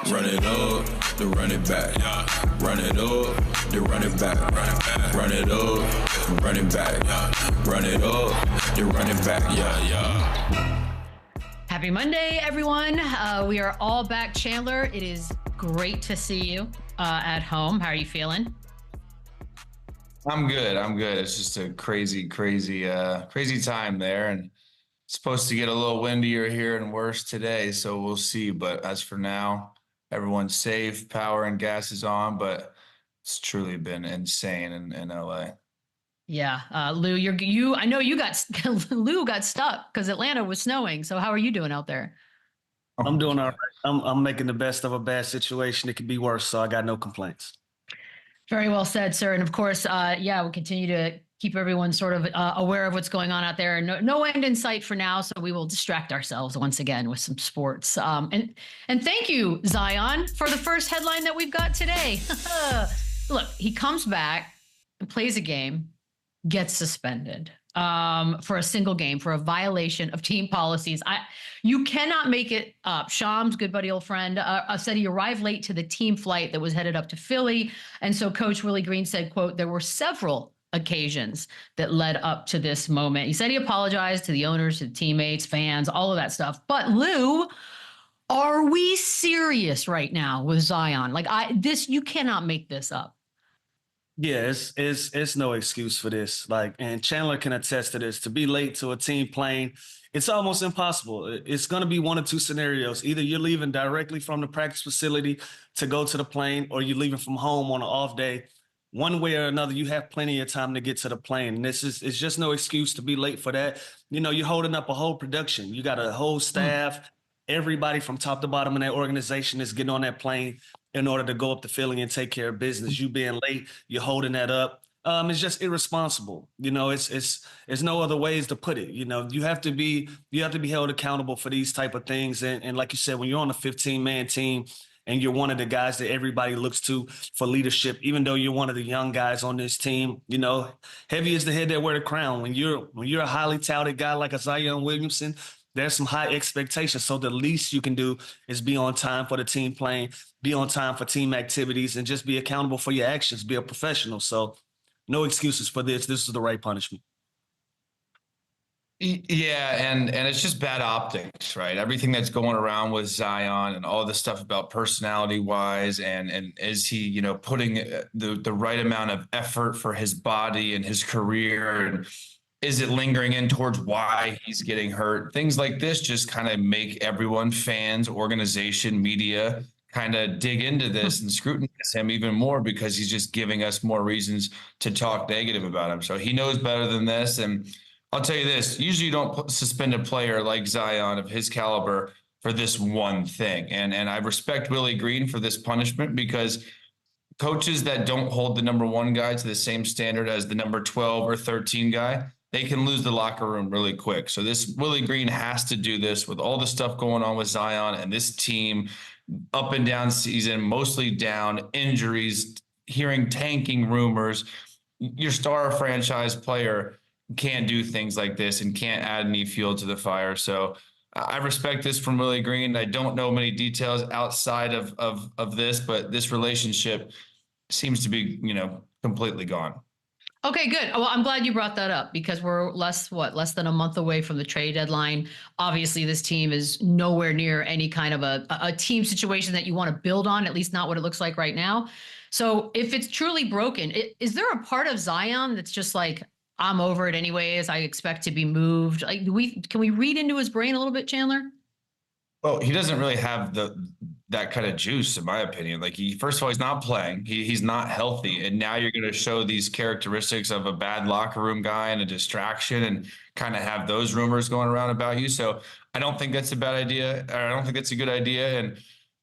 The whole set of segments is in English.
Run it up, then run it back. Run it up, then run it back. Run it up, then run it back. Run it up, then run it back. Happy Monday, everyone. We are all back. Chandler, it is great to see you at home. How are you feeling? I'm good. It's just a crazy time there, and it's supposed to get a little windier here and worse today, so we'll see. But as for now, everyone's safe, power and gas is on, but it's truly been insane in LA. Yeah, Lou, I know you got Lou got stuck because Atlanta was snowing. So how are you doing out there? I'm doing all right. I'm making the best of a bad situation. It could be worse, so I got no complaints. Very well said, sir. And of course, we'll continue to keep everyone sort of aware of what's going on out there. No end in sight for now, so we will distract ourselves once again with some sports. And thank you, Zion, for the first headline that we've got today. Look, he comes back and plays a game, gets suspended for a single game for a violation of team policies. You cannot make it up. Shams, good buddy, old friend, said he arrived late to the team flight that was headed up to Philly. And so Coach Willie Green said, quote, there were several occasions that led up to this moment. He said he apologized to the owners, to the teammates, fans, all of that stuff. But Lou, are we serious right now with Zion? You cannot make this up. Yeah, it's no excuse for this. And Chandler can attest to this. To be late to a team plane, it's almost impossible. It's going to be one of two scenarios. Either you're leaving directly from the practice facility to go to the plane, or you're leaving from home on an off day. One way or another, you have plenty of time to get to the plane. And it's just no excuse to be late for that. You know, you're holding up a whole production. You got a whole staff. Everybody from top to bottom in that organization is getting on that plane in order to go up to Philly and take care of business. You being late, you're holding that up. It's just irresponsible. You know, it's no other ways to put it. You know, you have to be held accountable for these type of things. And like you said, when you're on a 15-man team and you're one of the guys that everybody looks to for leadership, even though you're one of the young guys on this team, you know, heavy is the head that wear the crown. When you're a highly touted guy like a Zion Williamson, there's some high expectations. So the least you can do is be on time for the team playing, be on time for team activities, and just be accountable for your actions, be a professional. So no excuses for this. This is the right punishment. Yeah, and it's just bad optics, right? Everything that's going around with Zion and all the stuff about personality-wise, and is he, you know, putting the right amount of effort for his body and his career, and is it lingering in towards why he's getting hurt? Things like this just kind of make everyone, fans, organization, media, kind of dig into this and scrutinize him even more, because he's just giving us more reasons to talk negative about him. So he knows better than this. And I'll tell you this, usually you don't suspend a player like Zion of his caliber for this one thing. And I respect Willie Green for this punishment, because coaches that don't hold the number one guy to the same standard as the number 12 or 13 guy, they can lose the locker room really quick. So this Willie Green has to do this with all the stuff going on with Zion and this team, up and down season, mostly down, injuries, hearing tanking rumors. Your star franchise player can't do things like this and can't add any fuel to the fire. So I respect this from Willie Green. I don't know many details outside of this, but this relationship seems to be, you know, completely gone. Okay, good. Well, I'm glad you brought that up, because we're less than a month away from the trade deadline. Obviously, this team is nowhere near any kind of a team situation that you want to build on, at least not what it looks like right now. So if it's truly broken, is there a part of Zion that's just like, I'm over it anyways, I expect to be moved? Like, can we read into his brain a little bit, Chandler? Well, he doesn't really have that kind of juice, in my opinion. Like, first of all, he's not playing. He's not healthy. And now you're going to show these characteristics of a bad locker room guy and a distraction, and kind of have those rumors going around about you. So I don't think that's a bad idea. Or I don't think that's a good idea. And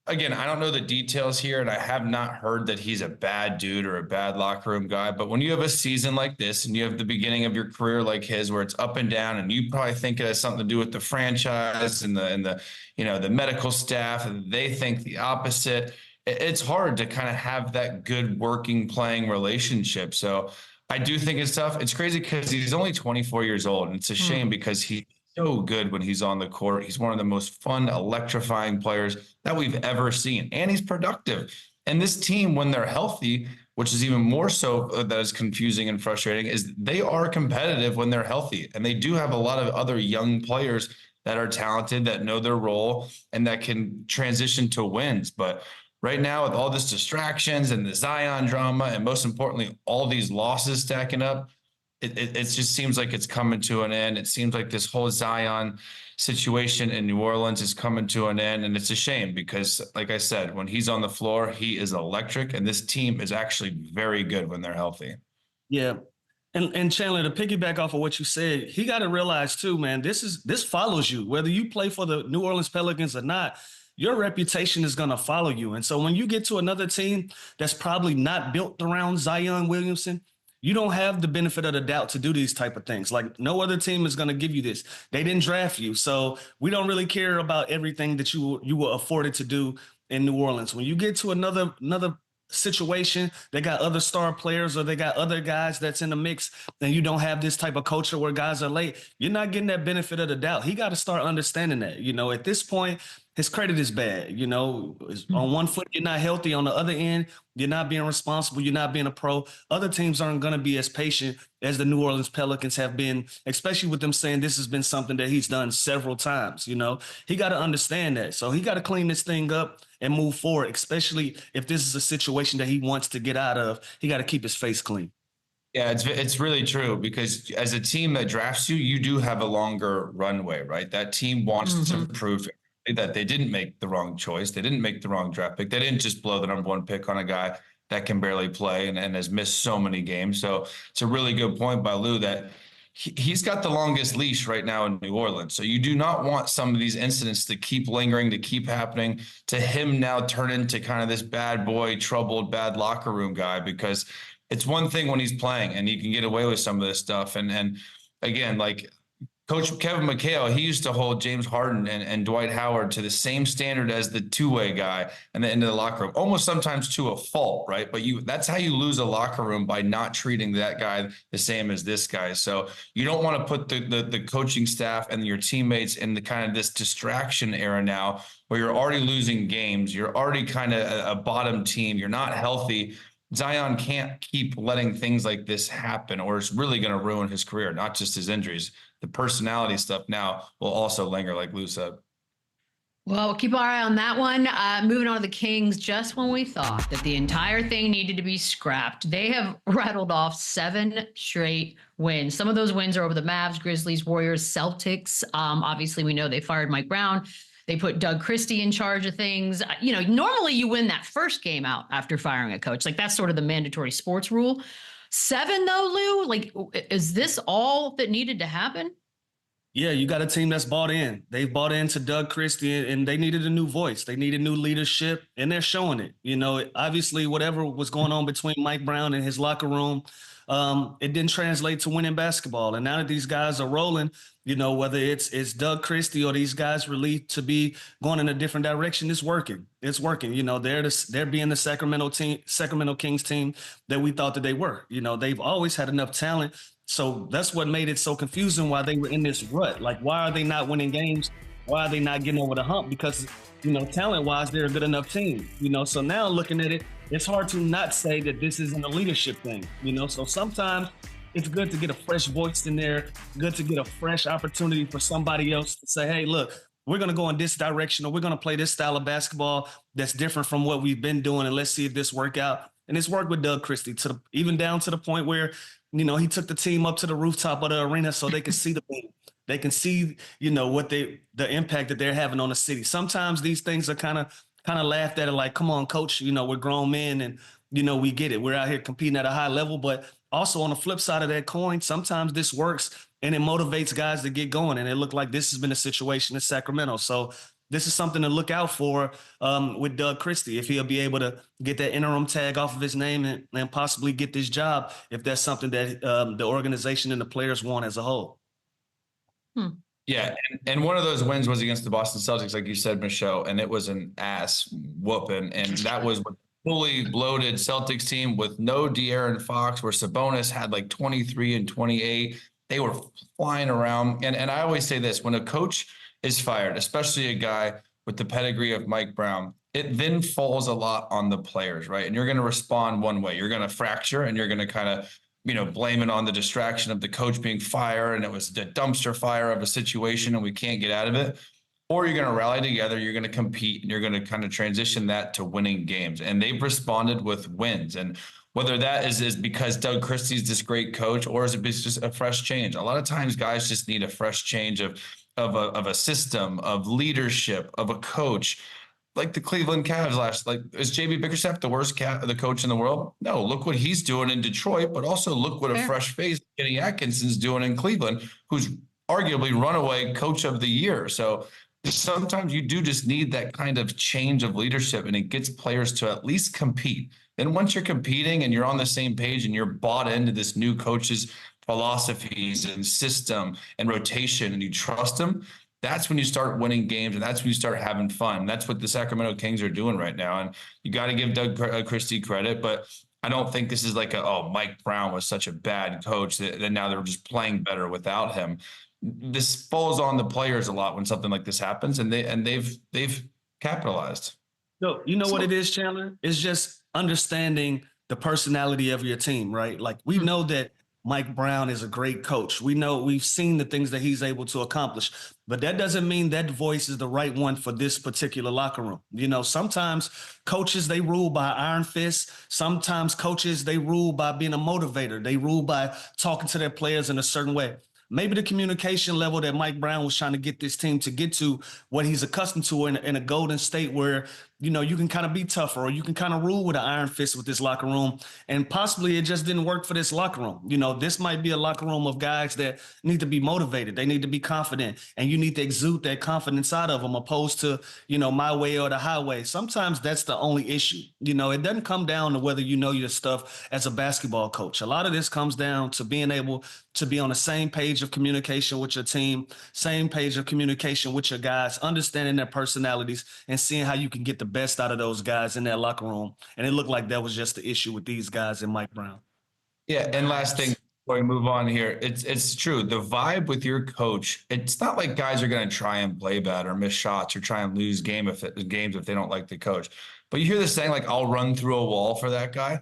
again, I don't know the details here, and I have not heard that he's a bad dude or a bad locker room guy. But when you have a season like this, and you have the beginning of your career like his, where it's up and down, and you probably think it has something to do with the franchise and the you know, the medical staff, and they think the opposite, it's hard to kind of have that good working playing relationship. So I do think it's tough. It's crazy because he's only 24 years old, and it's a shame because he's so good when he's on the court. He's one of the most fun, electrifying players that we've ever seen, and he's productive. And this team, when they're healthy, which is even more so that is confusing and frustrating, is they are competitive when they're healthy. And they do have a lot of other young players that are talented, that know their role, and that can transition to wins. But right now, with all this distractions and the Zion drama, and most importantly, all these losses stacking up, it just seems like it's coming to an end. It seems like this whole Zion situation in New Orleans is coming to an end. And it's a shame because, like I said, when he's on the floor, he is electric. And this team is actually very good when they're healthy. Yeah. And Chandler, to piggyback off of what you said, he got to realize too, man, this follows you. Whether you play for the New Orleans Pelicans or not, your reputation is going to follow you. And so when you get to another team that's probably not built around Zion Williamson, you don't have the benefit of the doubt to do these type of things. Like no other team is going to give you this. They didn't draft you. So we don't really care about everything that you were afforded to do in New Orleans. When you get to another situation, they got other star players or they got other guys that's in the mix, then you don't have this type of culture where guys are late. You're not getting that benefit of the doubt. He got to start understanding that, at this point, his credit is bad. On one foot, you're not healthy. On the other end, you're not being responsible. You're not being a pro. Other teams aren't going to be as patient as the New Orleans Pelicans have been, especially with them saying this has been something that he's done several times. He got to understand that. So he got to clean this thing up and move forward, especially if this is a situation that he wants to get out of. He got to keep his face clean. Yeah, it's really true because as a team that drafts you, you do have a longer runway, right? That team wants to prove that they didn't make the wrong choice. They didn't make the wrong draft pick. They didn't just blow the number one pick on a guy that can barely play and has missed so many games. So it's a really good point by Lou that he's got the longest leash right now in New Orleans. So you do not want some of these incidents to keep lingering, to keep happening, to him now turn into kind of this bad boy, troubled, bad locker room guy, because it's one thing when he's playing and he can get away with some of this stuff. And again, like Coach Kevin McHale, he used to hold James Harden and Dwight Howard to the same standard as the two-way guy and the end of the locker room, almost sometimes to a fault, right? But that's how you lose a locker room, by not treating that guy the same as this guy. So you don't want to put the coaching staff and your teammates in the kind of this distraction era now where you're already losing games. You're already kind of a bottom team. You're not healthy. Zion can't keep letting things like this happen, or it's really going to ruin his career, not just his injuries. The personality stuff now will also linger, like Lou said. Well, we'll keep our eye on that one. Moving on to the Kings, just when we thought that the entire thing needed to be scrapped, they have rattled off 7 straight wins. Some of those wins are over the Mavs, Grizzlies, Warriors, Celtics. Obviously, we know they fired Mike Brown. They put Doug Christie in charge of things. Normally you win that first game out after firing a coach. Like that's sort of the mandatory sports rule. 7 though, Lou, like, is this all that needed to happen? Yeah, you got a team that's bought in. They've bought into Doug Christie, and they needed a new voice. They needed new leadership, and they're showing it. Obviously, whatever was going on between Mike Brown and his locker room, it didn't translate to winning basketball. And now that these guys are rolling, whether it's Doug Christie or these guys relieved to be going in a different direction, it's working. It's working. They're being the Sacramento Kings team that we thought that they were. They've always had enough talent. So that's what made it so confusing why they were in this rut. Like, why are they not winning games? Why are they not getting over the hump? Because, talent-wise, they're a good enough team. So now looking at it, it's hard to not say that this isn't a leadership thing. So sometimes it's good to get a fresh voice in there, good to get a fresh opportunity for somebody else to say, hey, look, we're going to go in this direction, or we're going to play this style of basketball that's different from what we've been doing, and let's see if this work out. And it's worked with Doug Christie even down to the point where, he took the team up to the rooftop of the arena so they could see the beam. They can see, what the impact that they're having on the city. Sometimes these things are kind of laughed at, it like, come on, coach, we're grown men and, we get it. We're out here competing at a high level. But also on the flip side of that coin, sometimes this works and it motivates guys to get going. And it looked like this has been a situation in Sacramento. So this is something to look out for with Doug Christie, if he'll be able to get that interim tag off of his name and possibly get this job, if that's something that the organization and the players want as a whole. Yeah, and one of those wins was against the Boston Celtics, like you said, Michelle, and it was an ass whooping. And that was with a fully loaded Celtics team with no De'Aaron Fox, where Sabonis had like 23 and 28. They were flying around. And I always say this, when a coach is fired, especially a guy with the pedigree of Mike Brown, it then falls a lot on the players, right? And you're going to respond one way. You're going to fracture and you're going to kind of, blame it on the distraction of the coach being fired and it was the dumpster fire of a situation and we can't get out of it. Or you're going to rally together, you're going to compete, and you're going to kind of transition that to winning games. And they've responded with wins. And whether that is because Doug Christie's this great coach, or is it just a fresh change? A lot of times guys just need a fresh change of a system, of leadership, of a coach. Like the Cleveland Cavs is JB Bickerstaff the worst the coach in the world? No, look what he's doing in Detroit, but also look what a fresh face Kenny Atkinson's doing in Cleveland, who's arguably runaway coach of the year. So sometimes you do just need that kind of change of leadership, and it gets players to at least compete. And once you're competing and you're on the same page and you're bought into this new coach's philosophies and system and rotation and you trust them, that's when you start winning games, and that's when you start having fun. That's what the Sacramento Kings are doing right now. And you got to give Doug Christie credit, but I don't think this is like Mike Brown was such a bad coach that now they're just playing better without him. This falls on the players a lot when something like this happens, and they've capitalized. So what it is, Chandler? It's just understanding the personality of your team, right? Like we know that Mike Brown is a great coach. We've seen the things that he's able to accomplish, but that doesn't mean that voice is the right one for this particular locker room. Sometimes coaches, they rule by iron fists. Sometimes coaches, they rule by being a motivator. They rule by talking to their players in a certain way. Maybe the communication level that Mike Brown was trying to get this team to get to, what he's accustomed to in a Golden State where, you can kind of be tougher, or you can kind of rule with an iron fist with this locker room. And possibly it just didn't work for this locker room. This might be a locker room of guys that need to be motivated. They need to be confident, and you need to exude that confidence out of them, opposed to, my way or the highway. Sometimes that's the only issue. It doesn't come down to whether you know your stuff as a basketball coach. A lot of this comes down to being able to be on the same page of communication with your team, same page of communication with your guys, understanding their personalities and seeing how you can get the best out of those guys in that locker room. And it looked like that was just the issue with these guys and Mike Brown. Yeah. And last thing before we move on here, it's true. The vibe with your coach, it's not like guys are going to try and play bad or miss shots or try and lose games if they don't like the coach. But you hear this saying, like, I'll run through a wall for that guy.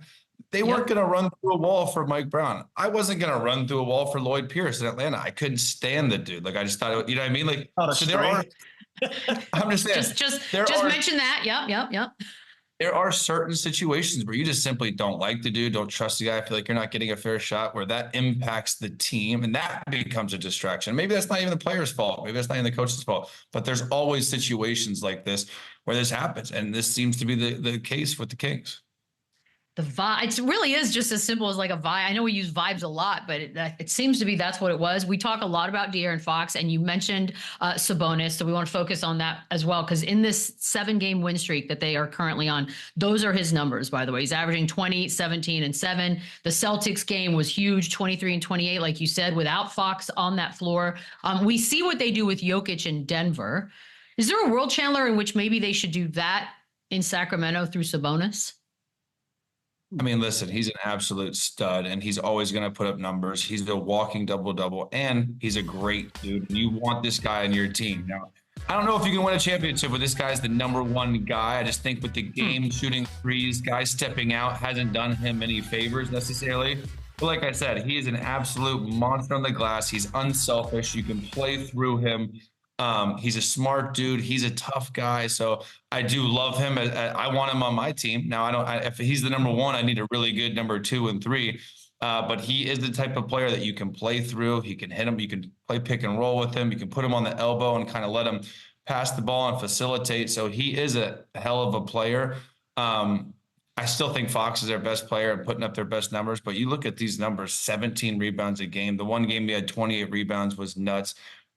They weren't going to run through a wall for Mike Brown. I wasn't going to run through a wall for Lloyd Pierce in Atlanta. I couldn't stand the dude. Like, I just thought, you know what I mean? Like, so there are, I'm just saying, just mention that. Yep. There are certain situations where you just simply don't like the dude, don't trust the guy. I feel like you're not getting a fair shot, where that impacts the team, and that becomes a distraction. Maybe that's not even the player's fault. Maybe that's not even the coach's fault. But there's always situations like this where this happens, and this seems to be the case with the Kings. The vibe, it really is just as simple as like a vibe. I know we use vibes a lot, but it seems to be that's what it was. We talk a lot about De'Aaron Fox, and you mentioned SABONIS, so we want to focus on that as well, because in this 7-game win streak that they are currently on, those are his numbers, by the way. He's averaging 20, 17, and 7. The Celtics game was huge, 23 and 28, like you said, without Fox on that floor. We see what they do with Jokic in Denver. Is there a world, Chandler, in which maybe they should do that in Sacramento through SABONIS? I mean, listen, he's an absolute stud, and he's always going to put up numbers. He's a walking double-double, and he's a great dude. You want this guy on your team. Now, I don't know if you can win a championship, but this guy's the number one guy. I just think with the game shooting threes, guys stepping out hasn't done him any favors necessarily. But like I said, he is an absolute monster on the glass. He's unselfish. You can play through him. He's a smart dude. He's a tough guy. So I do love him. I want him on my team. Now, if he's the number one, I need a really good number 2 and 3. But he is the type of player that you can play through. He can hit him. You can play pick and roll with him. You can put him on the elbow and kind of let him pass the ball and facilitate. So he is a hell of a player. I still think Fox is their best player and putting up their best numbers. But you look at these numbers, 17 rebounds a game. The one game he had 28 rebounds was nuts.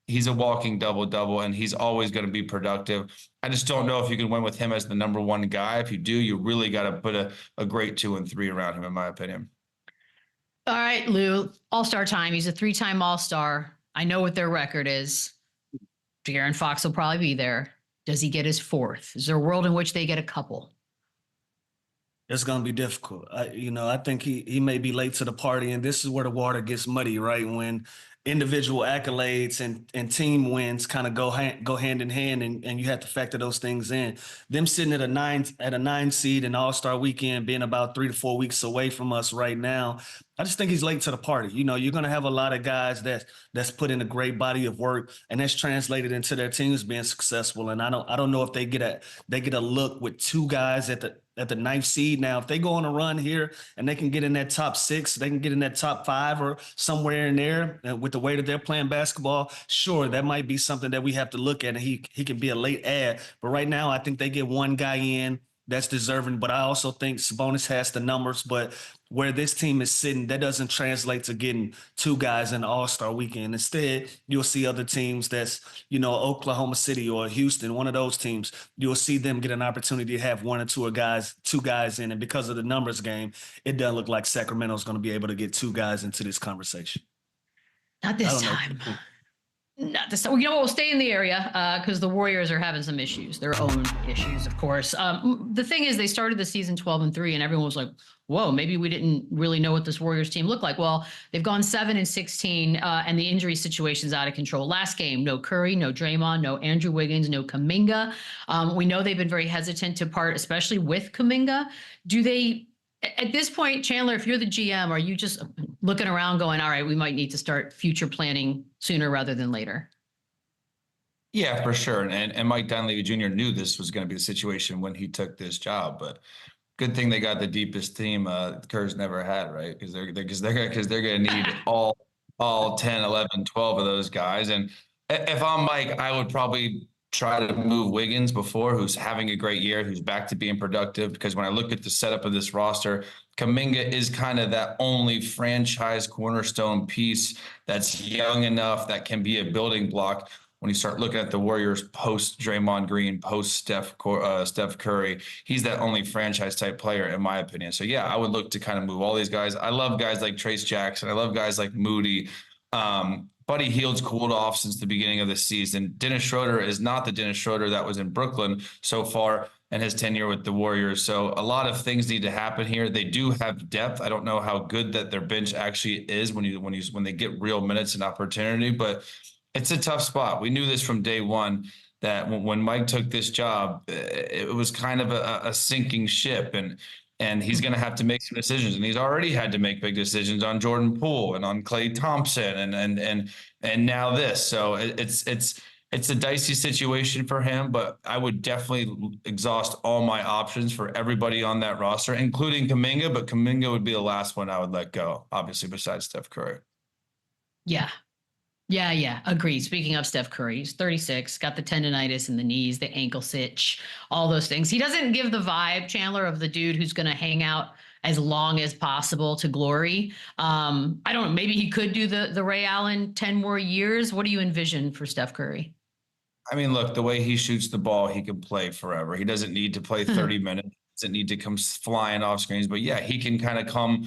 He's a walking double-double, and he's always going to be productive. I just don't know if you can win with him as the number one guy. If you do, you really got to put a great 2 and 3 around him, in my opinion. All right, Lou, all-star time. He's a 3-time all-star. I know what their record is. De'Aaron Fox will probably be there. Does he get his 4th? Is there a world in which they get a couple? It's going to be difficult. I think he may be late to the party, and this is where the water gets muddy, right? When individual accolades and team wins kind of go hand in hand, and you have to factor those things in. Them sitting at a 9 seed in All-Star Weekend, being about 3 to 4 weeks away from us right now, I just think he's late to the party. You know, you're going to have a lot of guys that's put in a great body of work, and that's translated into their teams being successful. And I don't know if they get a look with 2 guys at the 9th seed. Now, if they go on a run here and they can get in that top 6, they can get in that top 5 or somewhere in there with the way that they're playing basketball, sure, that might be something that we have to look at, and he can be a late add. But right now, I think they get one guy in that's deserving. But I also think SABONIS has the numbers, but where this team is sitting, that doesn't translate to getting 2 guys in the All-Star Weekend. Instead, you'll see other teams that's, you know, Oklahoma City or Houston, one of those teams, you'll see them get an opportunity to have 1 or 2 guys in. And because of the numbers game, it doesn't look like Sacramento's going to be able to get 2 guys into this conversation. Not this time. Not this time. You know what? We'll stay in the area because the Warriors are having some issues, their own issues, of course. The thing is, they started the season 12-3, and everyone was like, whoa, maybe we didn't really know what this Warriors team looked like. Well, they've gone 7-16, and the injury situation's out of control. Last game, no Curry, no Draymond, no Andrew Wiggins, no Kuminga. We know they've been very hesitant to part, especially with Kuminga. Do they... At this point, Chandler, if you're the GM, are you just looking around going, all right, we might need to start future planning sooner rather than later? Yeah, for sure. And Mike Dunleavy Jr. knew this was going to be the situation when he took this job, but good thing they got the deepest team Kerr's never had, right? Because they're going to need all 10, 11, 12 of those guys. And if I'm Mike, I would probably try to move Wiggins before, who's having a great year, who's back to being productive. Because when I look at the setup of this roster, Kuminga is kind of that only franchise cornerstone piece that's young enough that can be a building block. When you start looking at the Warriors post Draymond Green, post Steph Curry, he's that only franchise type player, in my opinion. So yeah, I would look to kind of move all these guys. I love guys like Trace Jackson. I love guys like Moody. Buddy Hield's cooled off since the beginning of the season. Dennis Schroeder is not the Dennis Schroeder that was in Brooklyn so far in his tenure with the Warriors. So a lot of things need to happen here. They do have depth. I don't know how good that their bench actually is when they get real minutes and opportunity, but it's a tough spot. We knew this from day one that when Mike took this job, it was kind of a sinking ship, and he's going to have to make some decisions. And he's already had to make big decisions on Jordan Poole and on Klay Thompson and now this. So it's a dicey situation for him, but I would definitely exhaust all my options for everybody on that roster, including Kuminga, but Kuminga would be the last one I would let go, obviously, besides Steph Curry. Yeah, agreed. Speaking of Steph Curry, he's 36, got the tendonitis in the knees, the ankle sitch, all those things. He doesn't give the vibe, Chandler, of the dude who's going to hang out as long as possible to glory. I don't know, maybe he could do the Ray Allen 10 more years. What do you envision for Steph Curry? I mean, look, the way he shoots the ball, he can play forever. He doesn't need to play 30 minutes, doesn't need to come flying off screens, but yeah, he can kind of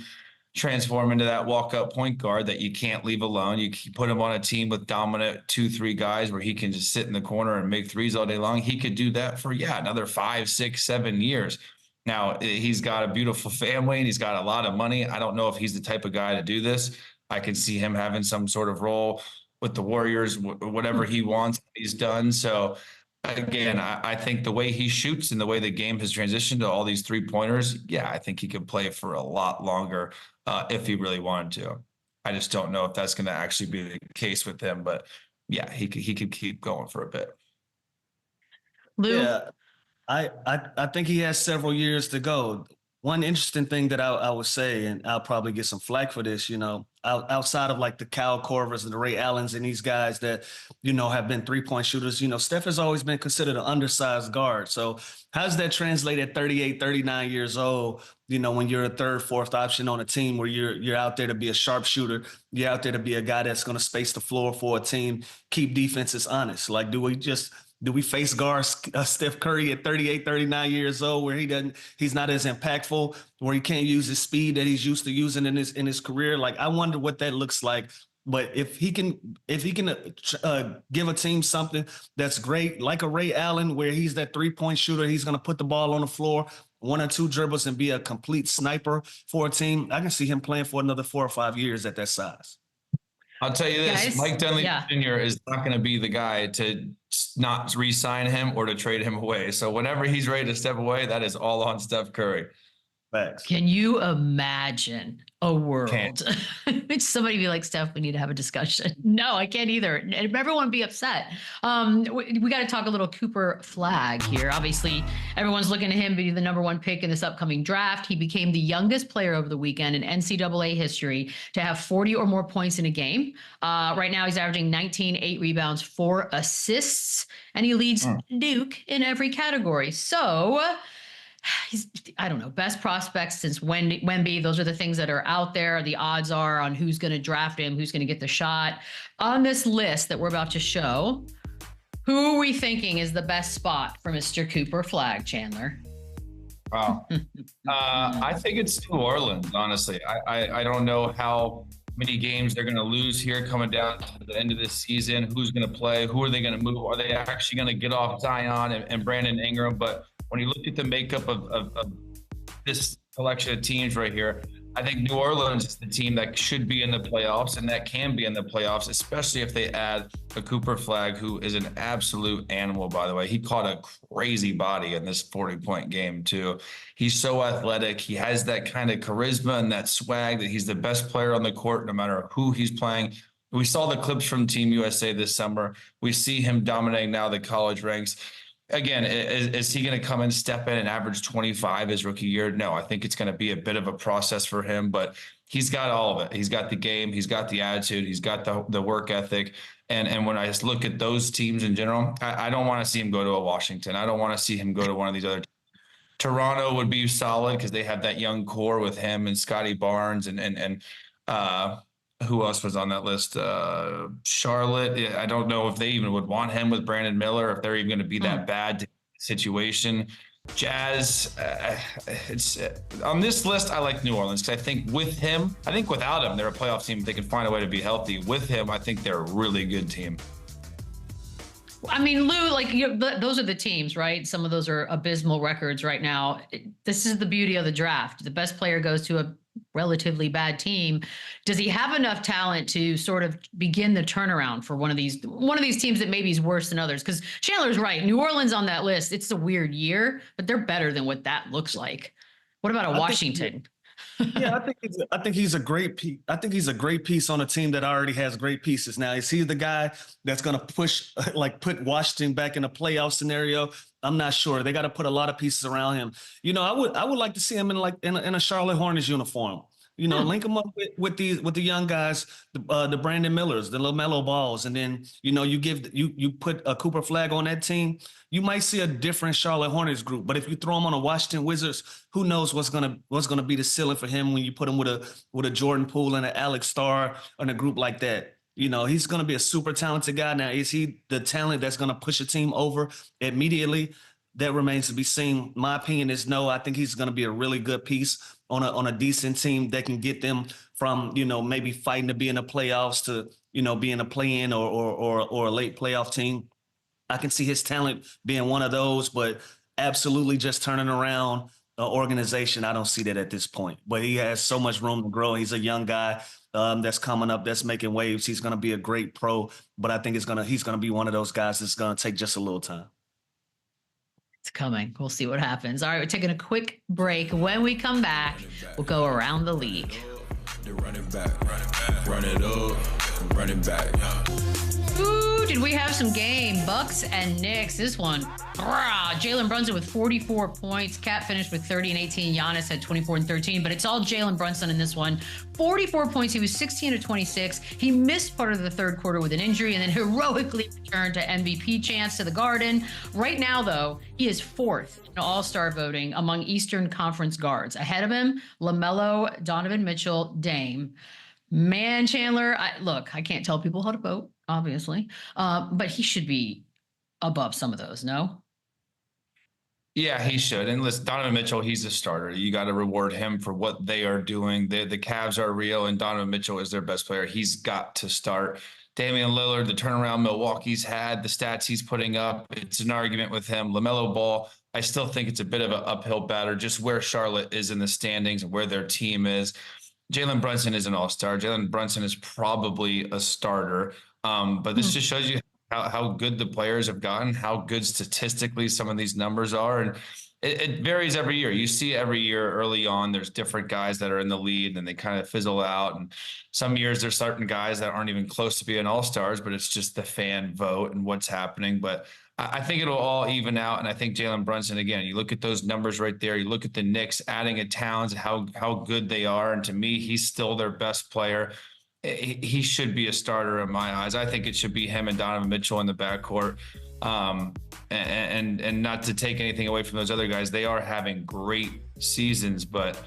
transform into that walk-up point guard that you can't leave alone. You put him on a team with dominant 2-3 guys where he can just sit in the corner and make threes all day long. He could do that for, another 5, 6, 7 years. Now, he's got a beautiful family and he's got a lot of money. I don't know if he's the type of guy to do this. I can see him having some sort of role with the Warriors, whatever he wants, he's done. So, again, I think the way he shoots and the way the game has transitioned to all these three-pointers, I think he could play for a lot longer if he really wanted to. I just don't know if that's going to actually be the case with him, but he could keep going for a bit. Lou? Yeah, I think he has several years to go. One interesting thing that I would say, and I'll probably get some flack for this, outside of like the Kyle Korvers and the Ray Allens and these guys that, have been three-point shooters, Steph has always been considered an undersized guard. So how does that translate at 38, 39 years old, when you're a third, fourth option on a team where you're out there to be a sharpshooter, you're out there to be a guy that's going to space the floor for a team, keep defenses honest? Like, do we face guard Steph Curry at 38, 39 years old where he's not as impactful, where he can't use his speed that he's used to using in his career? Like, I wonder what that looks like. But if he can give a team something that's great, like a Ray Allen, where he's that three-point shooter, he's going to put the ball on the floor, 1 or 2 dribbles and be a complete sniper for a team, I can see him playing for another 4 or 5 years at that size. I'll tell you this, Guys, Mike Dunleavy yeah. Jr. is not going to be the guy to not re-sign him or to trade him away. So whenever he's ready to step away, that is all on Steph Curry. Facts. Can you imagine a Can't. world in which somebody be like, Steph, we need to have a discussion? No, I can't either. And everyone be upset. We got to talk a little Cooper Flagg here. Obviously, everyone's looking at him to be the #1 pick in this upcoming draft. He became the youngest player over the weekend in NCAA history to have 40 or more points in a game. Right now, he's averaging 19, 8 rebounds, 4 assists, and he leads Duke in every category. So he's, I don't know, best prospects since Wemby. Those are the things that are out there. The odds are on who's going to draft him, who's going to get the shot. On this list that we're about to show, who are we thinking is the best spot for Mr. Cooper Flagg, Chandler? Wow. I think it's New Orleans, honestly. I don't know how many games they're going to lose here coming down to the end of this season. Who's going to play? Who are they going to move? Are they actually going to get off Zion and Brandon Ingram? But when you look at the makeup of this collection of teams right here, I think New Orleans is the team that should be in the playoffs and that can be in the playoffs, especially if they add a Cooper Flagg, who is an absolute animal, by the way. He caught a crazy body in this 40-point game, too. He's so athletic. He has that kind of charisma and that swag that he's the best player on the court no matter who he's playing. We saw the clips from Team USA this summer. We see him dominating now the college ranks. Again, is he going to come and step in and average 25 his rookie year? No, I think it's going to be a bit of a process for him, but he's got all of it. He's got the game, he's got the attitude, he's got the work ethic. And when I just look at those teams in general, I don't want to see him go to a Washington. I don't want to see him go to one of these other. Toronto would be solid because they have that young core with him and Scotty Barnes and who else was on that list? Charlotte. I don't know if they even would want him with Brandon Miller, if they're even going to be that bad situation. Jazz, it's on this list. I like New Orleans because I think with him, I think without him, they're a playoff team. If they can find a way to be healthy. With him, I think they're a really good team. I mean, Lou, like those are the teams, right? Some of those are abysmal records right now. This is the beauty of the draft. The best player goes to a relatively bad team. Does he have enough talent to sort of begin the turnaround for one of these teams that maybe is worse than others? Because Chandler's right. New Orleans on that list, it's a weird year, but they're better than what that looks like. What about a Washington? Yeah, I think he's a great piece. I think he's a great piece on a team that already has great pieces. Now, is he the guy that's going to put Washington back in a playoff scenario? I'm not sure. They got to put a lot of pieces around him. You know, I would like to see him in a Charlotte Hornets uniform. You know, link him up with the young guys, the Brandon Millers, the LaMelo Balls, and then you put a Cooper Flagg on that team. You might see a different Charlotte Hornets group, but if you throw him on a Washington Wizards, who knows what's gonna be the ceiling for him when you put him with a Jordan Poole and an Alex Starr and a group like that. You know, he's going to be a super talented guy. Now, is he the talent that's going to push a team over immediately? That remains to be seen. My opinion is no. I think he's going to be a really good piece on a decent team that can get them from, maybe fighting to be in the playoffs to, being a play-in or a late playoff team. I can see his talent being one of those, but absolutely just turning around an organization, I don't see that at this point. But he has so much room to grow. He's a young guy that's coming up, that's making waves. He's going to be a great pro, but I think he's going to be one of those guys that's going to take just a little time. It's coming. We'll see what happens. All right, we're taking a quick break. When we come back, we'll go around the league. Run it back, run it up, run it back. Ooh, did we have some game? Bucks and Knicks. This one, Jalen Brunson with 44 points. Cat finished with 30 and 18. Giannis had 24 and 13, but it's all Jalen Brunson in this one. 44 points. He was 16 to 26. He missed part of the third quarter with an injury and then heroically returned to MVP chance to the Garden. Right now, though, he is fourth in All-Star voting among Eastern Conference guards. Ahead of him, LaMelo, Donovan Mitchell, Dame. Man, Chandler, I can't tell people how to vote, obviously, but he should be above some of those, no? Yeah, he should. And listen, Donovan Mitchell, he's a starter. You got to reward him for what they are doing. The Cavs are real, and Donovan Mitchell is their best player. He's got to start. Damian Lillard, the turnaround Milwaukee's had, the stats he's putting up, it's an argument with him. LaMelo Ball, I still think it's a bit of an uphill battle, just where Charlotte is in the standings and where their team is. Jalen Brunson is an all-star. Jalen Brunson is probably a starter. But this just shows you how good the players have gotten, how good statistically some of these numbers are. And it varies every year. You see every year early on, there's different guys that are in the lead and they kind of fizzle out. And some years there's certain guys that aren't even close to being all-stars, but it's just the fan vote and what's happening. But I think it'll all even out. And I think Jalen Brunson, again, you look at those numbers right there, you look at the Knicks adding a Towns, how good they are. And to me, he's still their best player. He should be a starter in my eyes. I think it should be him and Donovan Mitchell in the backcourt. And not to take anything away from those other guys, they are having great seasons, but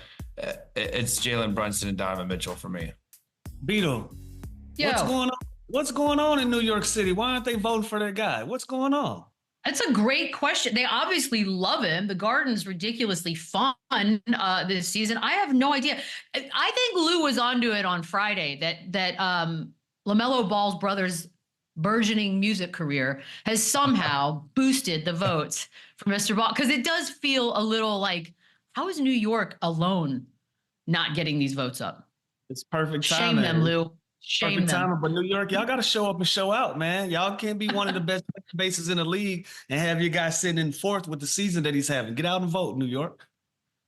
it's Jalen Brunson and Donovan Mitchell for me. Beadle, what's going on? What's going on in New York City? Why aren't they voting for that guy? What's going on? That's a great question. They obviously love him. The Garden's ridiculously fun this season. I have no idea. I think Lou was onto it on Friday that LaMelo Ball's brother's burgeoning music career has somehow boosted the votes for Mr. Ball, because it does feel a little like, how is New York alone not getting these votes up? It's perfect timing. Shame them, Lou. Shame perfect them. Timing. But New York, y'all got to show up and show out, man. Y'all can't be one of the best bases in the league and have your guy sitting in fourth with the season that he's having. Get out and vote, New York.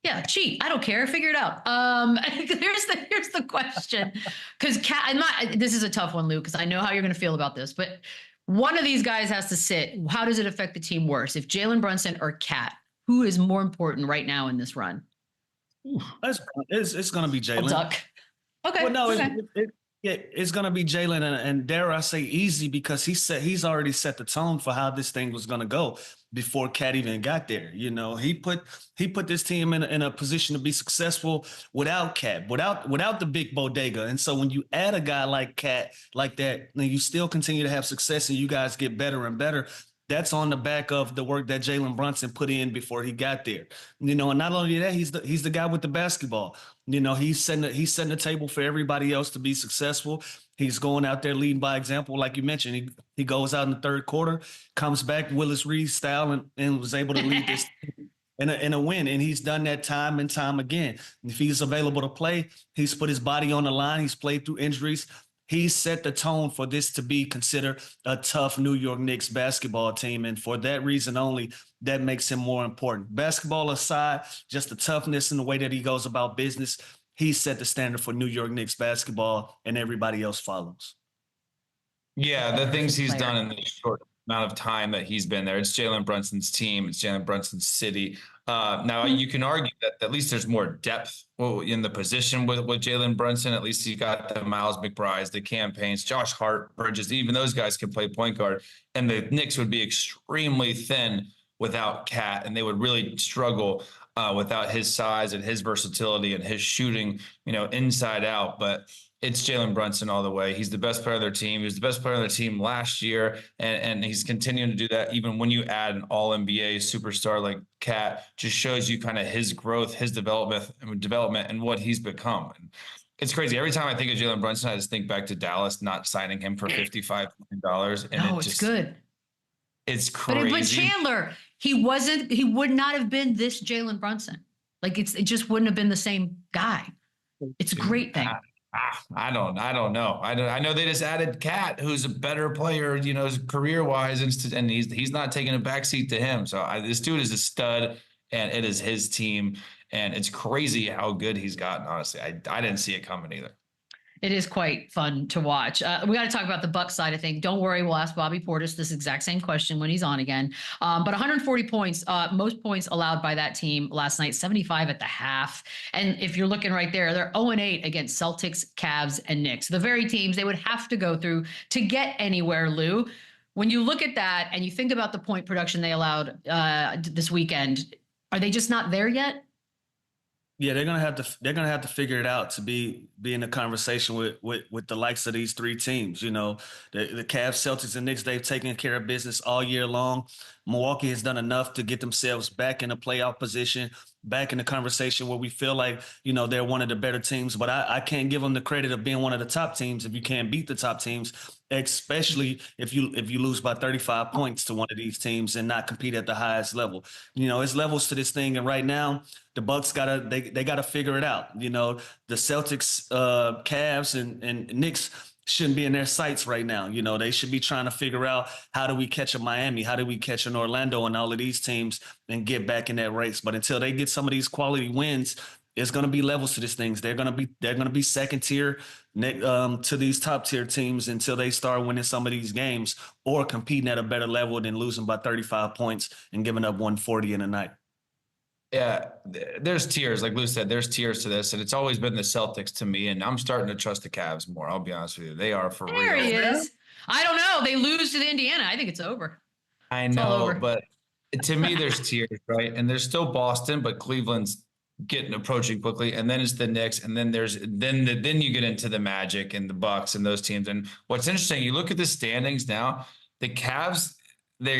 Yeah, cheat. I don't care. Figure it out. Here's the question, because this is a tough one, Lou, because I know how you're going to feel about this, but one of these guys has to sit. How does it affect the team worse? If Jalen Brunson or Cat, who is more important right now in this run? It's going to be Jalen. Duck. Okay. Well, no, okay. It's going to be Jalen, and dare I say easy, because he's already set the tone for how this thing was going to go before Cat even got there. You know, he put this team in a position to be successful without Cat, without the big bodega. And so when you add a guy like Cat like that, and you still continue to have success and you guys get better and better, that's on the back of the work that Jalen Brunson put in before he got there. You know, and not only that, he's the guy with the basketball. You know, he's setting the table for everybody else to be successful. He's going out there leading by example, like you mentioned. He goes out in the third quarter, comes back Willis Reed style, and was able to lead this in a win. And he's done that time and time again. If he's available to play, he's put his body on the line. He's played through injuries. He set the tone for this to be considered a tough New York Knicks basketball team. And for that reason only, that makes him more important. Basketball aside, just the toughness and the way that he goes about business, he set the standard for New York Knicks basketball, and everybody else follows. Yeah, the things he's done in the short amount of time that he's been there. It's Jalen Brunson's team. It's Jalen Brunson's city. Now, you can argue that at least there's more depth in the position with Jalen Brunson. At least you got the Miles McBrides, the campaigns, Josh Hart, Bridges. Even those guys can play point guard. And the Knicks would be extremely thin without Cat, and they would really struggle without his size and his versatility and his shooting, inside out. But it's Jalen Brunson all the way. He's the best player of their team. He was the best player of their team last year, and he's continuing to do that. Even when you add an all-NBA superstar like Cat, just shows you kind of his growth, his development, and what he's become. And it's crazy. Every time I think of Jalen Brunson, I just think back to Dallas not signing him for $55 million. And it's good. It's crazy. But Chandler, he would not have been this Jalen Brunson. Like it just wouldn't have been the same guy. It's a great thing. I don't know. I know they just added Cat, who's a better player, career wise, and he's not taking a backseat to him. So this dude is a stud, and it is his team, and it's crazy how good he's gotten. Honestly, I didn't see it coming either. It is quite fun to watch. We got to talk about the Bucks side of things. Don't worry, we'll ask Bobby Portis this exact same question when he's on again. But 140 points, most points allowed by that team last night, 75 at the half. And if you're looking right there, they're 0-8 against Celtics, Cavs, and Knicks. The very teams they would have to go through to get anywhere, Lou. When you look at that and you think about the point production they allowed this weekend, are they just not there yet? Yeah, they're gonna have to figure it out to be in a conversation with the likes of these three teams. The Cavs, Celtics, and Knicks, they've taken care of business all year long. Milwaukee has done enough to get themselves back in a playoff position, back in the conversation where we feel like, they're one of the better teams. But I can't give them the credit of being one of the top teams if you can't beat the top teams. especially if you lose by 35 points to one of these teams and not compete at the highest level. You know, it's levels to this thing, and right now the Bucks they gotta figure it out. You know, the Celtics, Cavs, and Knicks shouldn't be in their sights right now. You know, they should be trying to figure out, how do we catch a Miami? How do we catch an Orlando and all of these teams and get back in that race? But until they get some of these quality wins, it's going to be levels to these things. They're going to be second tier to these top tier teams until they start winning some of these games or competing at a better level than losing by 35 points and giving up 140 in a night. Yeah, there's tiers. Like Lou said, there's tiers to this, and it's always been the Celtics to me, and I'm starting to trust the Cavs more. I'll be honest with you. They are for real. There he is. I don't know. They lose to the Indiana. I think it's over. I know, but to me, there's tiers, right? And there's still Boston, but Cleveland's approaching quickly, and then it's the Knicks, and then then you get into the Magic and the Bucks and those teams. And what's interesting, you look at the standings now, the Cavs,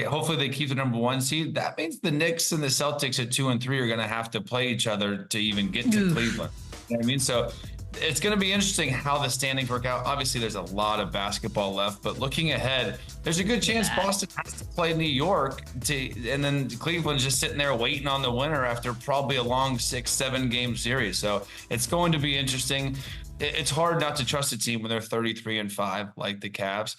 hopefully they keep the number 1 seed. That means the Knicks and the Celtics at 2 and 3 are going to have to play each other to even get to Cleveland. You know what I mean? So it's going to be interesting how the standings work out. Obviously, there's a lot of basketball left, but looking ahead, there's a good chance Boston has to play New York, and then Cleveland's just sitting there waiting on the winner after probably a long 6-7 game series. So it's going to be interesting. It's hard not to trust a team when they're 33-5 like the Cavs.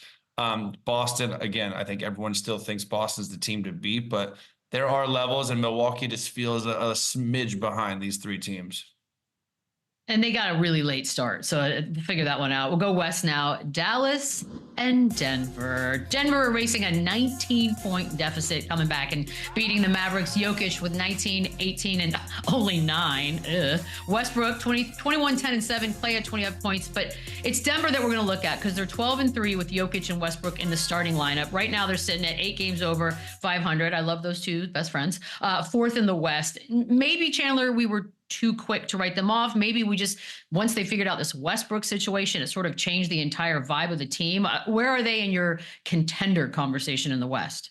Boston, again, I think everyone still thinks Boston's the team to beat, but there are levels, and Milwaukee just feels a smidge behind these 3 teams. And they got a really late start, so figure that one out. We'll go west now. Dallas and Denver. Denver erasing a 19-point deficit, coming back and beating the Mavericks. Jokic with 19, 18, and only 9. Westbrook, 21, 10, and 7. Clay at 25 points. But it's Denver that we're going to look at because they're 12-3 with Jokic and Westbrook in the starting lineup. Right now, they're sitting at 8 games over 500. I love those two, best friends. 4th in the West. Maybe, Chandler, we were too quick to write them off. Maybe we just, once they figured out this Westbrook situation, it sort of changed the entire vibe of the team. Where are they in your contender conversation in the West?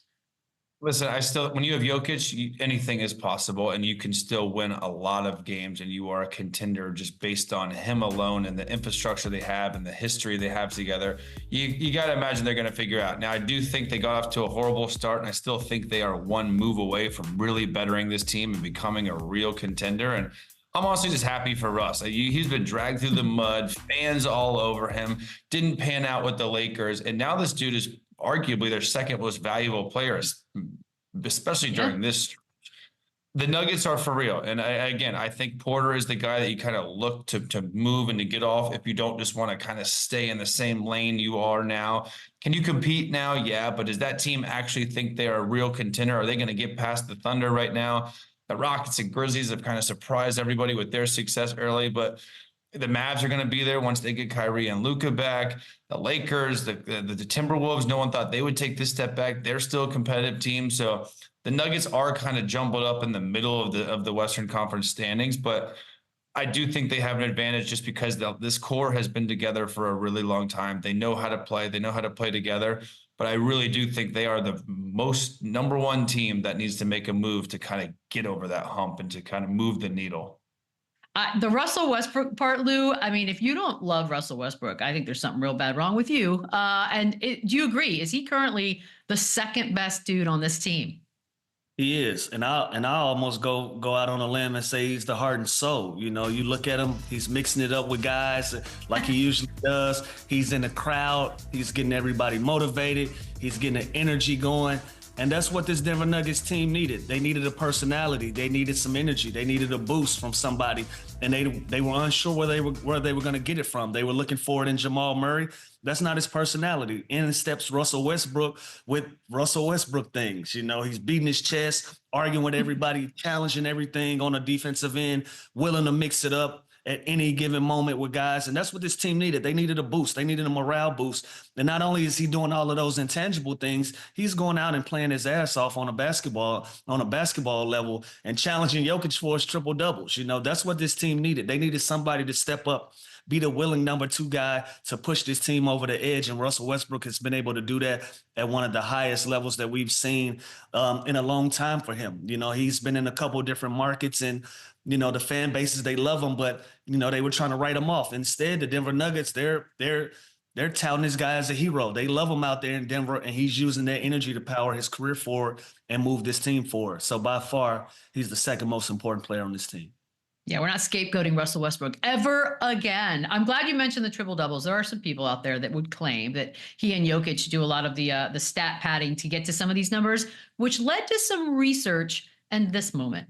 Listen, when you have Jokic, anything is possible, and you can still win a lot of games, and you are a contender just based on him alone and the infrastructure they have and the history they have together. You got to imagine they're going to figure out. Now, I do think they got off to a horrible start, and I still think they are one move away from really bettering this team and becoming a real contender. And I'm honestly just happy for Russ. He's been dragged through the mud, fans all over him, didn't pan out with the Lakers, and now this dude is arguably their second most valuable players, especially during this. The Nuggets are for real. And I think Porter is the guy that you kind of look to move and to get off if you don't just want to kind of stay in the same lane you are now. Can you compete now? Yeah, but does that team actually think they are a real contender? Are they going to get past the Thunder right now? The Rockets and Grizzlies have kind of surprised everybody with their success early, but the Mavs are going to be there once they get Kyrie and Luka back. The Lakers, the Timberwolves, no one thought they would take this step back. They're still a competitive team. So the Nuggets are kind of jumbled up in the middle of the Western Conference standings, but I do think they have an advantage just because this core has been together for a really long time. They know how to play. They know how to play together. But I really do think they are the most number 1 team that needs to make a move to kind of get over that hump and to kind of move the needle. The Russell Westbrook part, Lou, I mean, if you don't love Russell Westbrook, I think there's something real bad wrong with you. Do you agree? Is he currently the second best dude on this team? He is, and I almost go out on a limb and say he's the heart and soul. You know, you look at him, he's mixing it up with guys like he usually does. He's in the crowd, he's getting everybody motivated, he's getting the energy going. And that's what this Denver Nuggets team needed. They needed a personality. They needed some energy. They needed a boost from somebody. And they were unsure where they were going to get it from. They were looking for it in Jamal Murray. That's not his personality. In steps Russell Westbrook with Russell Westbrook things. You know, he's beating his chest, arguing with everybody, challenging everything on the defensive end, willing to mix it up at any given moment with guys. And that's what this team needed. They needed a boost. They needed a morale boost. And not only is he doing all of those intangible things, he's going out and playing his ass off on a basketball level and challenging Jokic for his triple doubles. You know, that's what this team needed. They needed somebody to step up, be the willing number 2 guy to push this team over the edge. And Russell Westbrook has been able to do that at one of the highest levels that we've seen in a long time for him. You know, he's been in a couple of different markets, and you know, the fan bases, they love him, but, you know, they were trying to write him off. Instead, the Denver Nuggets, they're they're touting this guy as a hero. They love him out there in Denver, and he's using that energy to power his career forward and move this team forward. So by far, he's the second most important player on this team. Yeah, we're not scapegoating Russell Westbrook ever again. I'm glad you mentioned the triple doubles. There are some people out there that would claim that he and Jokic do a lot of the stat padding to get to some of these numbers, which led to some research and this moment.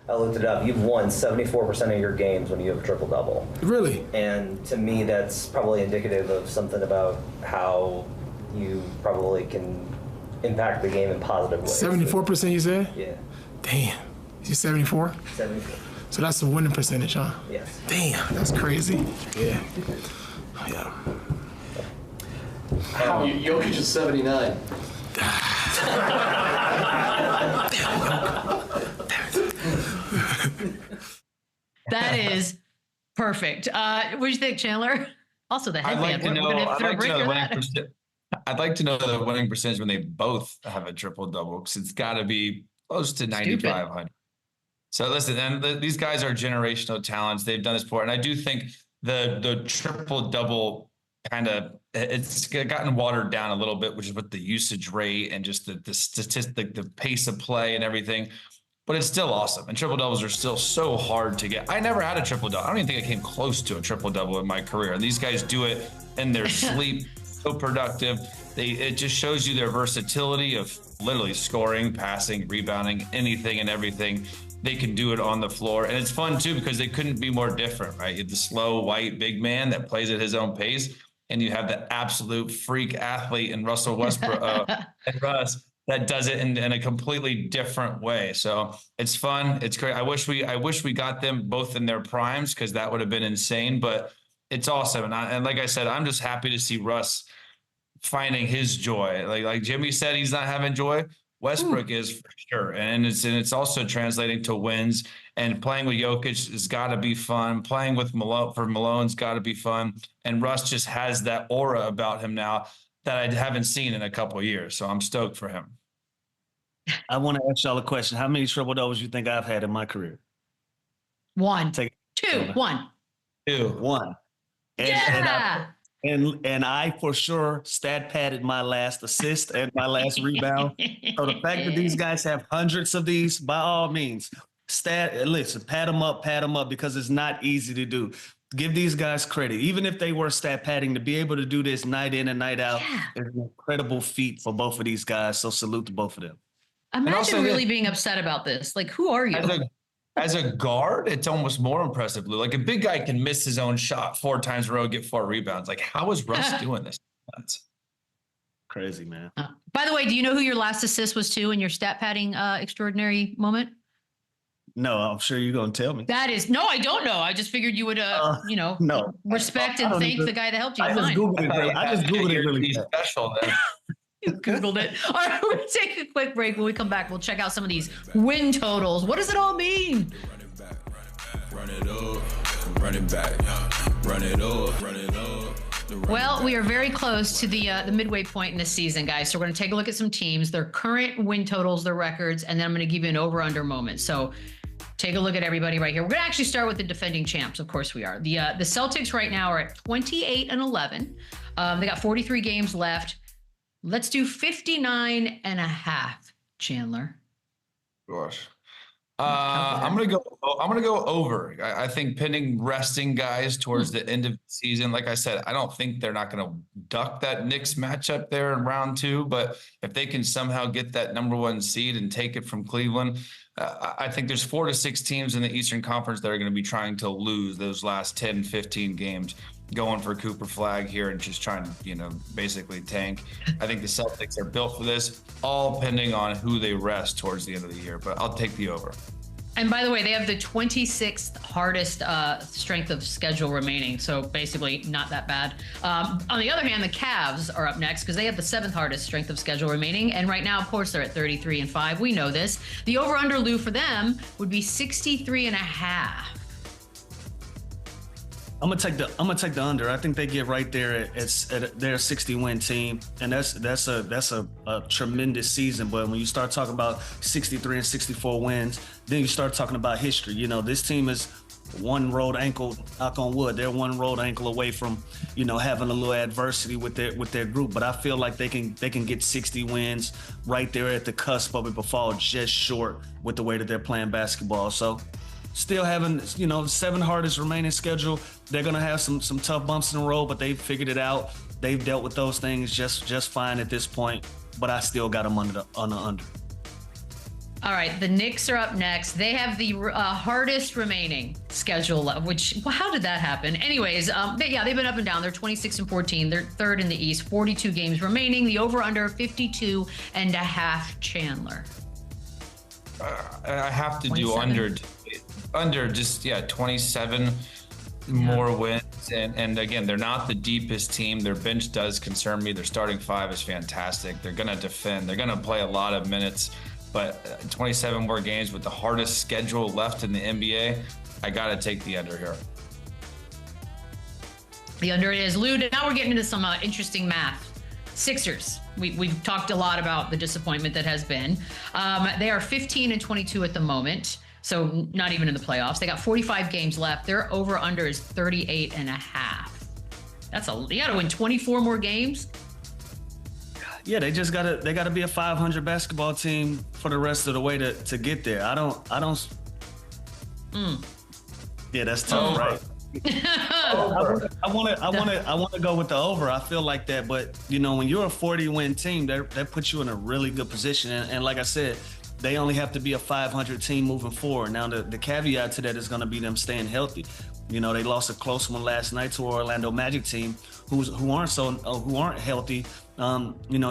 I looked it up. You've won 74% of your games when you have a triple-double. Really? And to me, that's probably indicative of something about how you probably can impact the game in positive ways. 74% you said? Yeah. Damn. You 74? 74. So that's a winning percentage, huh? Yes. Damn, that's crazy. Yeah. Yeah. Jokic is 79. That is perfect. What do you think, Chandler? Also, the headband. I'd like to know the winning percentage when they both have a triple double, because it's got to be close to 9,500. So listen, and these guys are generational talents. They've done this before, and I do think the triple double kind of it's gotten watered down a little bit, which is with the usage rate and just the statistic, the pace of play and everything. But it's still awesome. And triple doubles are still so hard to get. I never had a triple double. I don't even think I came close to a triple double in my career. And these guys do it in their sleep. So productive. It just shows you their versatility of literally scoring, passing, rebounding, anything and everything. They can do it on the floor. And it's fun too, because they couldn't be more different, right? You have the slow white big man that plays at his own pace. And you have the absolute freak athlete in Russell Westbrook and Russ that does it in a completely different way. So it's fun. It's great. I wish we got them both in their primes, because that would have been insane, but it's awesome. And like I said, I'm just happy to see Russ finding his joy. Like Jimmy said, he's not having joy. Westbrook is for sure. And it's also translating to wins, and playing with Jokic has got to be fun. Playing with Malone's got to be fun. And Russ just has that aura about him now that I haven't seen in a couple of years. So I'm stoked for him. I want to ask y'all a question. How many triple doubles you think I've had in my career? One. Two. One. And I for sure stat padded my last assist and my last rebound. So the fact that these guys have hundreds of these, by all means, listen, pad them up, because it's not easy to do. Give these guys credit. Even if they were stat padding, to be able to do this night in and night out is an incredible feat for both of these guys. So salute to both of them. Imagine really being upset about this. Like, who are you? As a guard, it's almost more impressive, Lou. Like, a big guy can miss his own shot 4 times in a row, get 4 rebounds. Like, how is Russ doing this? That's crazy, man. By the way, do you know who your last assist was to in your stat padding extraordinary moment? No, I'm sure you're going to tell me. No, I don't know. I just figured you would, respect and thank the guy that helped you. I just Googled it really special then. You Googled it. All right, we're going to take a quick break. When we come back, we'll check out some of these win totals. What does it all mean? Run it up, run it back, run it up, run it up. Well, we are very close to the midway point in the season, guys. So we're going to take a look at some teams, their current win totals, their records, and then I'm going to give you an over-under moment. So take a look at everybody right here. We're going to actually start with the defending champs. Of course we are. The Celtics right now are at 28-11. They got 43 games left. Let's do 59.5, Chandler. Gosh. I'm gonna go over. I think pending resting guys towards the end of the season. Like I said, I don't think they're not gonna duck that Knicks matchup there in round 2. But if they can somehow get that #1 seed and take it from Cleveland, I think there's 4 to 6 teams in the Eastern Conference that are going to be trying to lose those last 10, 15 games, going for Cooper Flag here and just trying to, basically tank. I think the Celtics are built for this, all pending on who they rest towards the end of the year. But I'll take the over. And by the way, they have the 26th hardest strength of schedule remaining. So basically not that bad. On the other hand, the Cavs are up next because they have the 7th hardest strength of schedule remaining. And right now, of course, they're at 33-5. We know this. The over-under, Lou, for them would be 63.5. I'm gonna take the under. I think they get right there at their 60-win team, and that's a tremendous season. But when you start talking about 63 and 64 wins, then you start talking about history. This team is one rolled ankle, knock on wood, they're one rolled ankle away from, having a little adversity with their group. But I feel like they can get 60 wins right there at the cusp of it, but fall just short with the way that they're playing basketball. So still having, 7 hardest remaining schedule. They're going to have some tough bumps in the road, but they've figured it out. They've dealt with those things just fine at this point, but I still got them on the under. All right, the Knicks are up next. They have the hardest remaining schedule, which, well, how did that happen? Anyways, they've been up and down. They're 26-14. They're third in the East, 42 games remaining. The over-under 52.5, Chandler. I have to 27? Do under just 27 more wins. And again, they're not the deepest team. Their bench does concern me. Their starting 5 is fantastic. They're going to defend. They're going to play a lot of minutes. But 27 more games with the hardest schedule left in the NBA, I got to take the under here. The under it is. Lou, now we're getting into some interesting math. Sixers. We've talked a lot about the disappointment that has been. They are 15-22 at the moment, so not even in the playoffs. They got 45 games left. Their over-under is 38.5. You got to win 24 more games. Yeah, they gotta be a 500 basketball team for the rest of the way to get there. I don't. Yeah, that's tough, right? I want to go with the over. I feel like that, but when you're a 40-win team, that puts you in a really good position. And like I said, they only have to be a 500 team moving forward. Now, the caveat to that is going to be them staying healthy. They lost a close one last night to an Orlando Magic team who aren't healthy.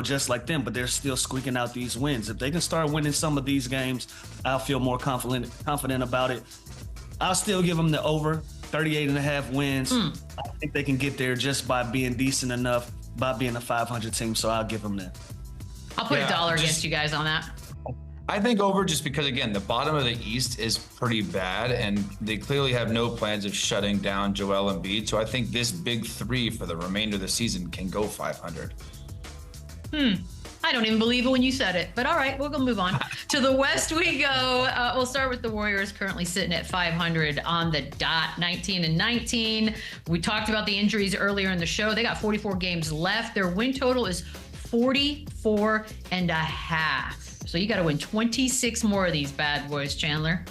Just like them, but they're still squeaking out these wins. If they can start winning some of these games, I'll feel more confident about it. I'll still give them the over 38.5 wins. I think they can get there just by being decent enough, by being a 500 team. So I'll give them that. I'll put $1 against you guys on that. I think over just because, again, the bottom of the East is pretty bad, and they clearly have no plans of shutting down Joel Embiid. So I think this big 3 for the remainder of the season can go 500. I don't even believe it when you said it, but all right, we'll move on. To the West we go. We'll start with the Warriors, currently sitting at 500 on the dot, 19-19. We talked about the injuries earlier in the show. They got 44 games left. Their win total is 44.5. So you got to win 26 more of these bad boys, Chandler.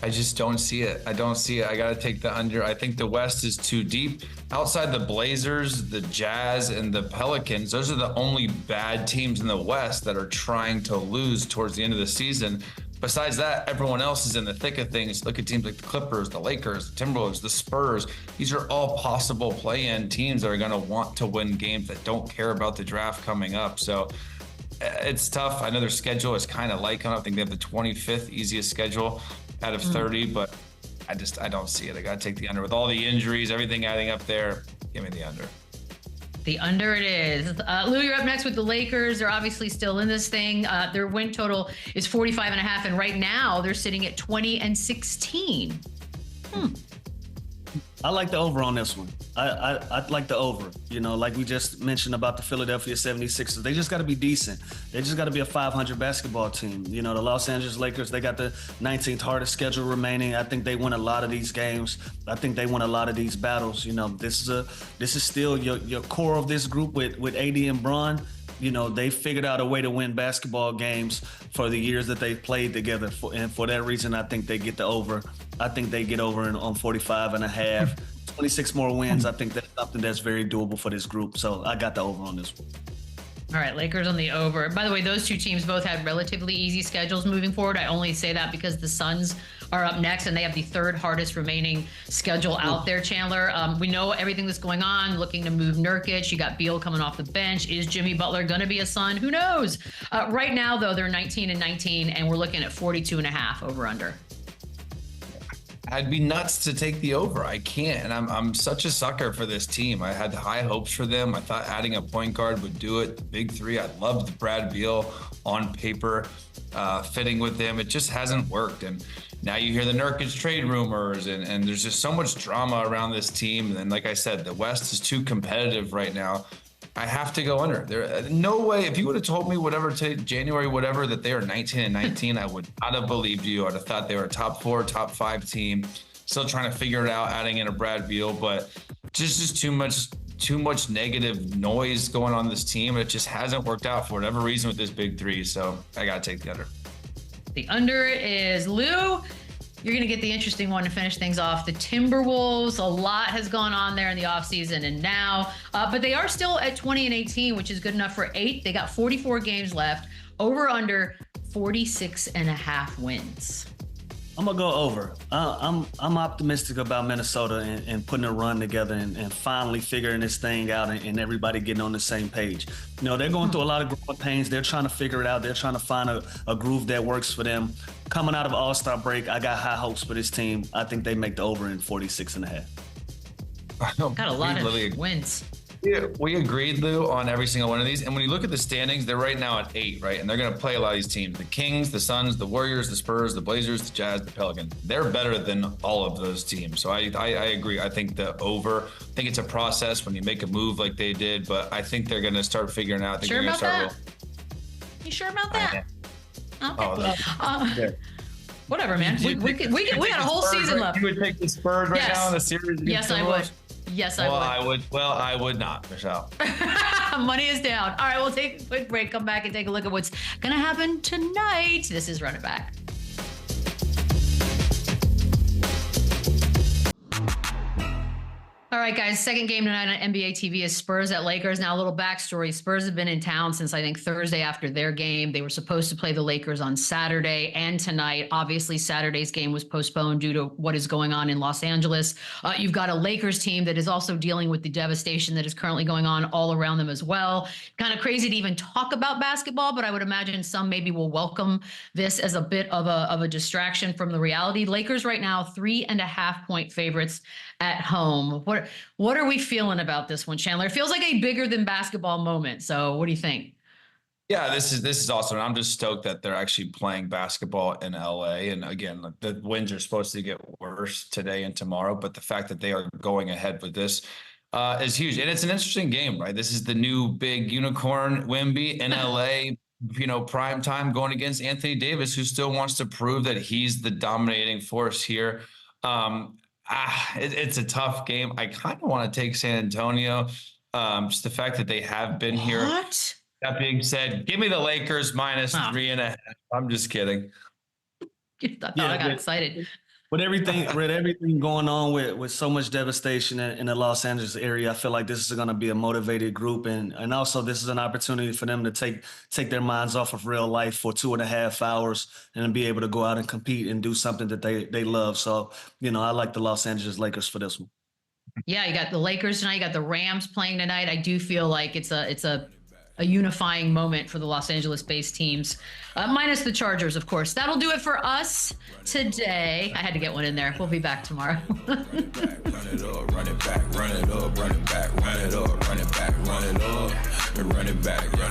I just don't see it. I don't see it. I got to take the under. I think the West is too deep. Outside the Blazers, the Jazz, and the Pelicans, those are the only bad teams in the West that are trying to lose towards the end of the season. Besides that, everyone else is in the thick of things. Look at teams like the Clippers, the Lakers, the Timberwolves, the Spurs. These are all possible play-in teams that are going to want to win games that don't care about the draft coming up. So it's tough. I know their schedule is kind of light. I think they have the 25th easiest schedule out of 30, but I don't see it. I got to take the under. With all the injuries, everything adding up there, give me the under. The under it is. Lou, you're up next with the Lakers. They're obviously still in this thing. Their win total is 45.5, and right now they're sitting at 20-16. I like the over on this one. I like the over. Like we just mentioned about the Philadelphia 76ers. They just got to be decent. They just got to be a 500 basketball team. The Los Angeles Lakers, they got the 19th hardest schedule remaining. I think they win a lot of these games. I think they win a lot of these battles. This is still your core of this group with AD and Bron. They figured out a way to win basketball games for the years that they've played together. And for that reason, I think they get the over. I think they get over on 45.5. 26 more wins. I think that's something that's very doable for this group. So I got the over on this one. All right, Lakers on the over. By the way, those two teams both had relatively easy schedules moving forward. I only say that because the Suns are up next, and they have the third hardest remaining schedule out there, Chandler. We know everything that's going on, looking to move Nurkic. You got Beal coming off the bench. Is Jimmy Butler going to be a Sun? Who knows? Right now, though, they're 19-19, and we're looking at 42.5 over-under. I'd be nuts to take the over. I can't. And I'm such a sucker for this team. I had high hopes for them. I thought adding a point guard would do it. The big 3. I loved Brad Beal on paper, fitting with them. It just hasn't worked. And now you hear the Nurkic trade rumors, and there's just so much drama around this team. And like I said, the West is too competitive right now. I have to go under. There, no way. If you would have told me January, that they are 19-19, I would not have believed you. I'd have thought they were a top 4, top 5 team. still trying to figure it out, adding in a Brad Beal, but just too much negative noise going on this team. It just hasn't worked out for whatever reason with this big three. So I got to take the under. The under is Lou. You're going to get the interesting one to finish things off. The Timberwolves, a lot has gone on there in the offseason and now, but they are still at 20-18, which is good enough for 8. They got 44 games left. Over under 46.5 wins. I'm gonna go over. I'm optimistic about Minnesota and putting a run together and finally figuring this thing out and everybody getting on the same page. You know, they're going through a lot of growing pains. They're trying to figure it out. They're trying to find a groove that works for them. Coming out of All-Star break, I got high hopes for this team. I think they make the over in 46.5. Got a lot of wins. Yeah, we agreed, Lou, on every single one of these. And when you look at the standings, they're right now at 8, right? And they're going to play a lot of these teams. The Kings, the Suns, the Warriors, the Spurs, the Blazers, the Jazz, the Pelicans. They're better than all of those teams. So I agree. I think the over, I think it's a process when you make a move like they did, but I think they're going to start figuring out. Sure about that? You sure about that? Okay. Whatever, man. We got a whole season left. You would take the Spurs right now in the series? Yes, I would. Yes, I would. I would not, Michelle. Money is down. All right, we'll take a quick break, come back and take a look at what's going to happen tonight. This is Run It Back. All right, guys, second game tonight on NBA TV is Spurs at Lakers. Now, a little backstory. Spurs have been in town since, I think, Thursday after their game. They were supposed to play the Lakers on Saturday and tonight. Obviously, Saturday's game was postponed due to what is going on in Los Angeles. You've got a Lakers team that is also dealing with the devastation that is currently going on all around them as well. Kind of crazy to even talk about basketball, but I would imagine some maybe will welcome this as a bit of a distraction from the reality. Lakers right now, 3.5-point favorites at home. What are we feeling about this one, Chandler? It feels like a bigger than basketball moment. So what do you think? Yeah, this is awesome. I'm just stoked that they're actually playing basketball in LA. And again, the winds are supposed to get worse today and tomorrow, but the fact that they are going ahead with this is huge. And it's an interesting game, right? This is the new big unicorn Wemby in LA, you know, prime time going against Anthony Davis, who still wants to prove that he's the dominating force here. It's a tough game. I kind of want to take San Antonio. Just the fact that they have been here. What? That being said, give me the Lakers minus 3.5. I'm just kidding. I got excited. With everything going on with so much devastation in the Los Angeles area, I feel like this is going to be a motivated group. And also this is an opportunity for them to take their minds off of real life for 2.5 hours and be able to go out and compete and do something that they love. So, you know, I like the Los Angeles Lakers for this one. Yeah, you got the Lakers tonight. You got the Rams playing tonight. I do feel like it's a unifying moment for the Los Angeles-based teams, minus the Chargers, of course. That'll do it for us today. I had to get one in there. We'll be back tomorrow. Run it up, run it back, run it up, run it back, run it up, run it back, run it up, and run it back, run